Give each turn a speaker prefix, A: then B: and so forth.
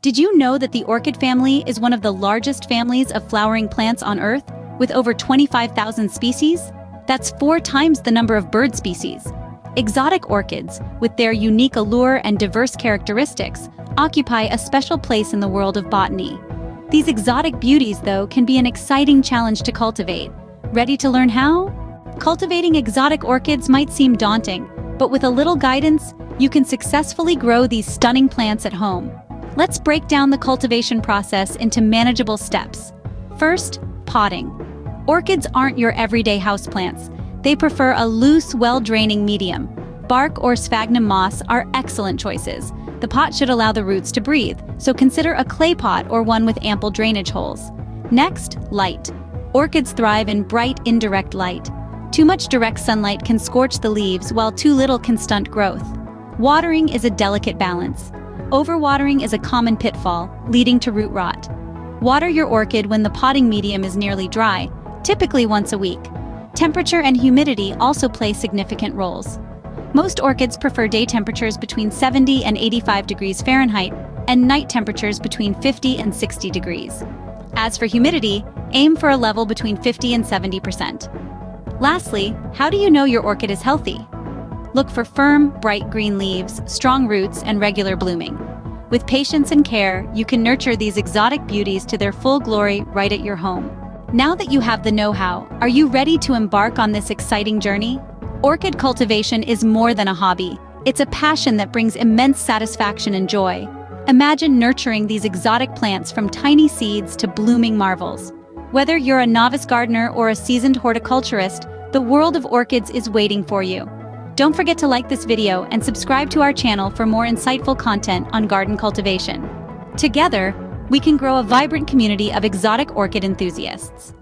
A: Did you know that the orchid family is one of the largest families of flowering plants on Earth, with over 25,000 species? That's 4 times the number of bird species. Exotic orchids, with their unique allure and diverse characteristics, occupy a special place in the world of botany. These exotic beauties, though, can be an exciting challenge to cultivate. Ready to learn how? Cultivating exotic orchids might seem daunting, but with a little guidance, you can successfully grow these stunning plants at home. Let's break down the cultivation process into manageable steps. First, potting. Orchids aren't your everyday houseplants. They prefer a loose, well-draining medium. Bark or sphagnum moss are excellent choices. The pot should allow the roots to breathe, so consider a clay pot or one with ample drainage holes. Next, light. Orchids thrive in bright, indirect light. Too much direct sunlight can scorch the leaves, while too little can stunt growth. Watering is a delicate balance. Overwatering is a common pitfall, leading to root rot. Water your orchid when the potting medium is nearly dry, typically once a week. Temperature and humidity also play significant roles. Most orchids prefer day temperatures between 70 and 85 degrees Fahrenheit and night temperatures between 50 and 60 degrees. As for humidity, aim for a level between 50 and 70%. Lastly, how do you know your orchid is healthy? Look for firm, bright green leaves, strong roots, and regular blooming. With patience and care, you can nurture these exotic beauties to their full glory right at your home. Now that you have the know-how, are you ready to embark on this exciting journey? Orchid cultivation is more than a hobby. It's a passion that brings immense satisfaction and joy. Imagine nurturing these exotic plants from tiny seeds to blooming marvels. Whether you're a novice gardener or a seasoned horticulturist, the world of orchids is waiting for you. Don't forget to like this video and subscribe to our channel for more insightful content on garden cultivation. Together, we can grow a vibrant community of exotic orchid enthusiasts.